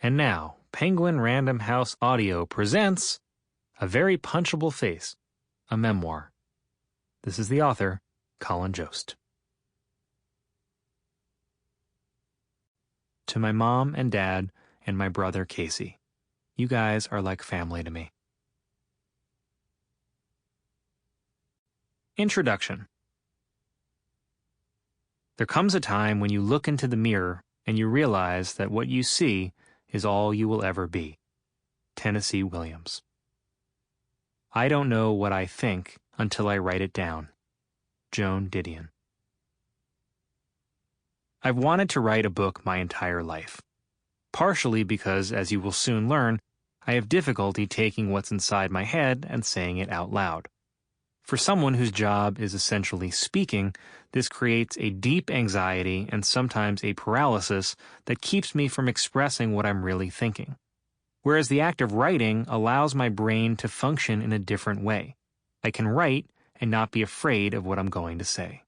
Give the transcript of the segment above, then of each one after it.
And now, Penguin Random House Audio presents A Very Punchable Face, a memoir. This is the author, Colin Jost. To my mom and dad and my brother Casey, you guys are like family to me. Introduction. There comes a time when you look into the mirror and you realize that what you see is all you will ever be. Tennessee Williams. I don't know what I think until I write it down. Joan Didion. I've wanted to write a book my entire life. Partially because, as you will soon learn, I have difficulty taking what's inside my head and saying it out loud. For someone whose job is essentially speaking, this creates a deep anxiety and sometimes a paralysis that keeps me from expressing what I'm really thinking. Whereas the act of writing allows my brain to function in a different way. I can write and not be afraid of what I'm going to say.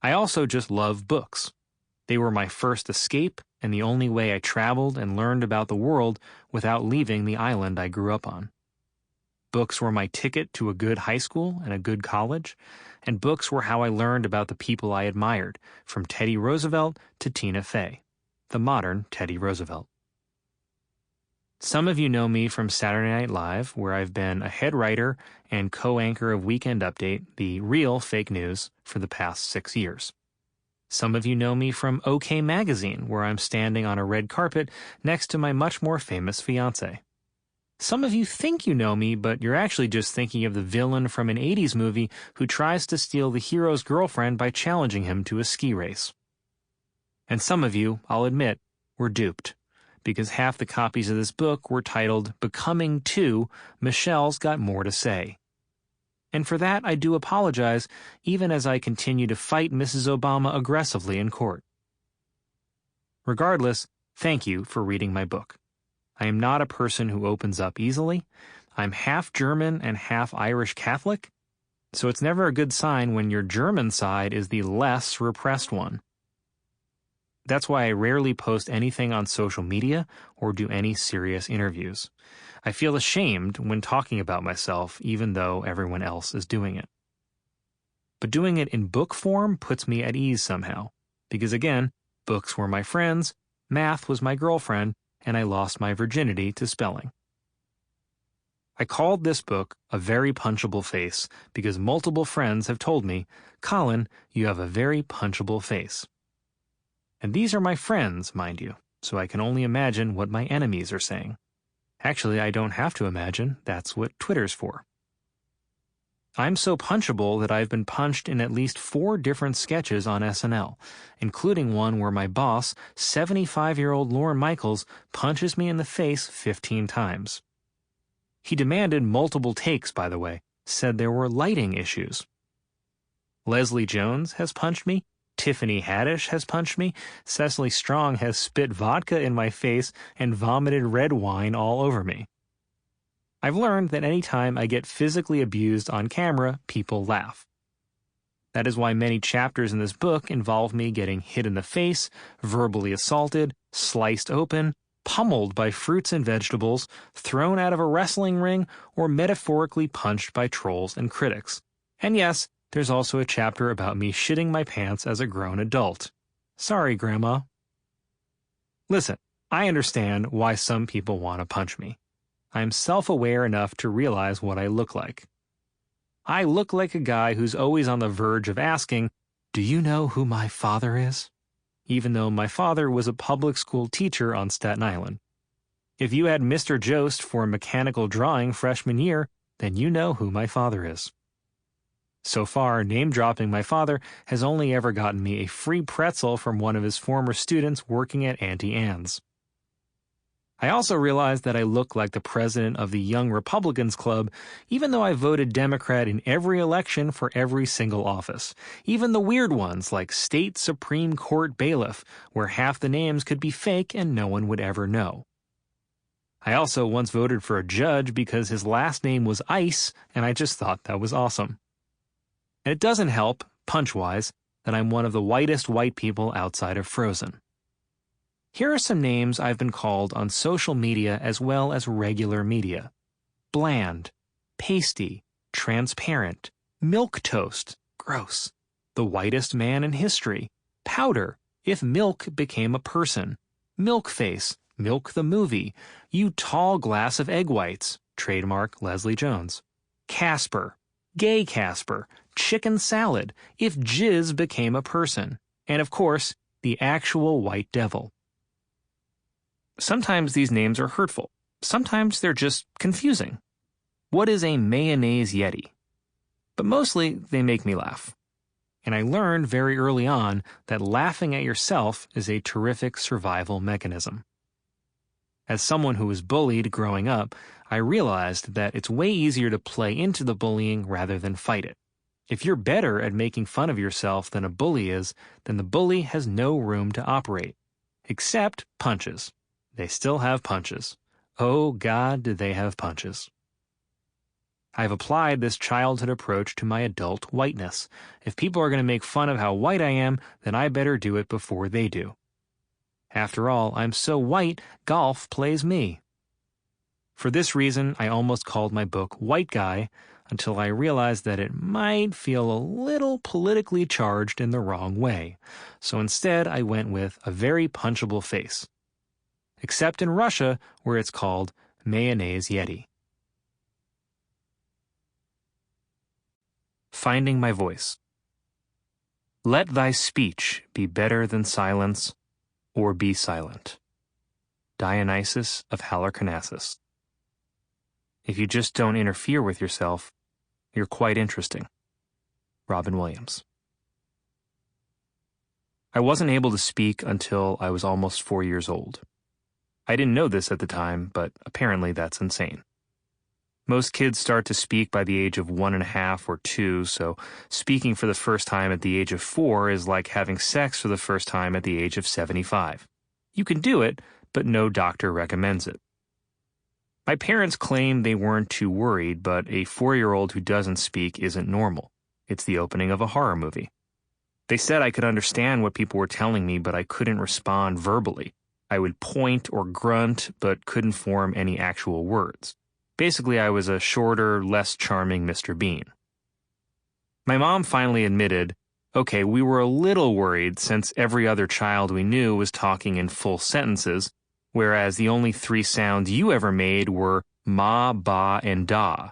I also just love books. They were my first escape and the only way I traveled and learned about the world without leaving the island I grew up on. Books were my ticket to a good high school and a good college, and books were how I learned about the people I admired, from Teddy Roosevelt to Tina Fey, the modern Teddy Roosevelt. Some of you know me from Saturday Night Live, where I've been a head writer and co-anchor of Weekend Update, the real fake news, for the past 6 years. Some of you know me from OK Magazine, where I'm standing on a red carpet next to my much more famous fiancé. Some of you think you know me, but you're actually just thinking of the villain from an 80s movie who tries to steal the hero's girlfriend by challenging him to a ski race. And some of you, I'll admit, were duped, because half the copies of this book were titled Becoming 2, Michelle's Got More to Say. And for that I do apologize, even as I continue to fight Mrs. Obama aggressively in court. Regardless, thank you for reading my book. I am not a person who opens up easily. I'm half German and half Irish Catholic, so it's never a good sign when your German side is the less repressed one. That's why I rarely post anything on social media or do any serious interviews. I feel ashamed when talking about myself, even though everyone else is doing it. But doing it in book form puts me at ease somehow, because again, books were my friends, math was my girlfriend, and I lost my virginity to spelling. I called this book A Very Punchable Face because multiple friends have told me, Colin, you have a very punchable face. And these are my friends, mind you, so I can only imagine what my enemies are saying. Actually, I don't have to imagine, that's what Twitter's for. I'm so punchable that I've been punched in at least 4 different sketches on SNL, including one where my boss, 75-year-old Lorne Michaels, punches me in the face 15 times. He demanded multiple takes, by the way, said there were lighting issues. Leslie Jones has punched me, Tiffany Haddish has punched me, Cecily Strong has spit vodka in my face and vomited red wine all over me. I've learned that any time I get physically abused on camera, people laugh. That is why many chapters in this book involve me getting hit in the face, verbally assaulted, sliced open, pummeled by fruits and vegetables, thrown out of a wrestling ring, or metaphorically punched by trolls and critics. And yes, there's also a chapter about me shitting my pants as a grown adult. Sorry, Grandma. Listen, I understand why some people want to punch me. I'm self-aware enough to realize what I look like. I look like a guy who's always on the verge of asking, do you know who my father is? Even though my father was a public school teacher on Staten Island. If you had Mr. Jost for mechanical drawing freshman year, then you know who my father is. So far, name-dropping my father has only ever gotten me a free pretzel from one of his former students working at Auntie Anne's. I also realized that I look like the president of the Young Republicans Club, even though I voted Democrat in every election for every single office, even the weird ones like State Supreme Court bailiff, where half the names could be fake and no one would ever know. I also once voted for a judge because his last name was Ice, and I just thought that was awesome. And it doesn't help, punch-wise, that I'm one of the whitest white people outside of Frozen. Here are some names I've been called on social media as well as regular media. Bland, pasty, transparent, milquetoast, gross, the whitest man in history, powder, if milk became a person, milk-face, milk the movie, you tall glass of egg whites, trademark Leslie Jones, Casper, gay Casper, chicken salad, if jizz became a person, and of course, the actual white devil. Sometimes these names are hurtful. Sometimes they're just confusing. What is a mayonnaise yeti? But mostly, they make me laugh. And I learned very early on that laughing at yourself is a terrific survival mechanism. As someone who was bullied growing up, I realized that it's way easier to play into the bullying rather than fight it. If you're better at making fun of yourself than a bully is, then the bully has no room to operate. Except punches. They still have punches. Oh God, do they have punches. I've applied this childhood approach to my adult whiteness. If people are going to make fun of how white I am, then I better do it before they do. After all, I'm so white, golf plays me. For this reason, I almost called my book White Guy, until I realized that it might feel a little politically charged in the wrong way. So instead, I went with A Very Punchable Face. Except in Russia, where it's called Mayonnaise Yeti. Finding my voice. Let thy speech be better than silence, or be silent. Dionysus of Halicarnassus. If you just don't interfere with yourself, you're quite interesting. Robin Williams. I wasn't able to speak until I was almost 4 years old. I didn't know this at the time, but apparently that's insane. Most kids start to speak by the age of 1.5 or 2, so speaking for the first time at the age of 4 is like having sex for the first time at the age of 75. You can do it, but no doctor recommends it. My parents claim they weren't too worried, but a 4-year-old who doesn't speak isn't normal. It's the opening of a horror movie. They said I could understand what people were telling me, but I couldn't respond verbally. I would point or grunt, but couldn't form any actual words. Basically, I was a shorter, less charming Mr. Bean. My mom finally admitted, okay, we were a little worried since every other child we knew was talking in full sentences, whereas the only 3 sounds you ever made were ma, ba, and da.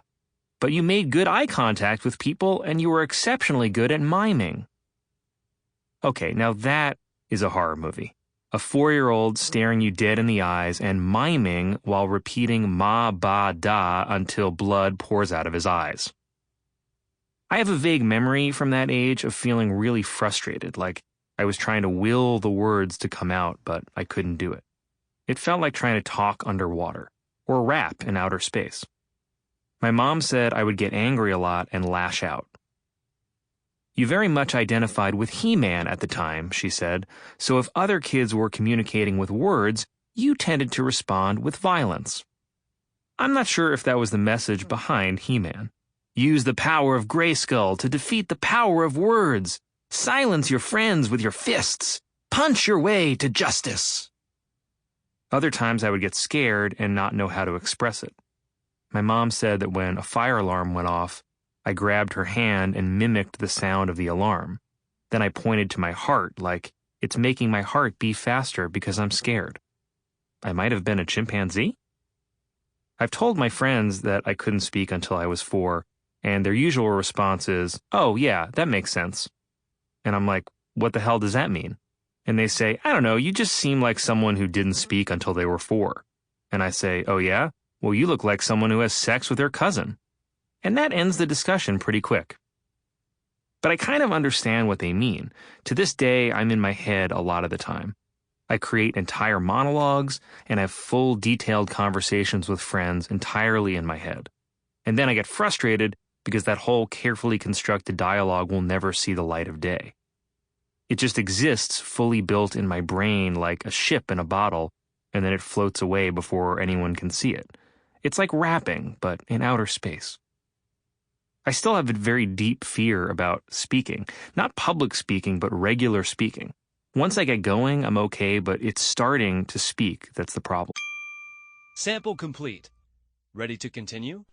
But you made good eye contact with people and you were exceptionally good at miming. Okay, now that is a horror movie. A 4-year-old staring you dead in the eyes and miming while repeating ma, ba, da until blood pours out of his eyes. I have a vague memory from that age of feeling really frustrated, like I was trying to will the words to come out, but I couldn't do it. It felt like trying to talk underwater, or rap in outer space. My mom said I would get angry a lot and lash out. You very much identified with He-Man at the time, she said, so if other kids were communicating with words, you tended to respond with violence. I'm not sure if that was the message behind He-Man. Use the power of Grayskull to defeat the power of words. Silence your friends with your fists. Punch your way to justice. Other times I would get scared and not know how to express it. My mom said that when a fire alarm went off, I grabbed her hand and mimicked the sound of the alarm. Then I pointed to my heart like, it's making my heart beat faster because I'm scared. I might have been a chimpanzee? I've told my friends that I couldn't speak until I was 4, and their usual response is, oh yeah, that makes sense. And I'm like, what the hell does that mean? And they say, I don't know, you just seem like someone who didn't speak until they were 4. And I say, oh yeah? Well, you look like someone who has sex with their cousin. And that ends the discussion pretty quick. But I kind of understand what they mean. To this day, I'm in my head a lot of the time. I create entire monologues and have full detailed conversations with friends entirely in my head. And then I get frustrated because that whole carefully constructed dialogue will never see the light of day. It just exists fully built in my brain like a ship in a bottle, and then it floats away before anyone can see it. It's like rapping, but in outer space. I still have a very deep fear about speaking. Not public speaking, but regular speaking. Once I get going, I'm okay, but it's starting to speak that's the problem. Sample complete. Ready to continue?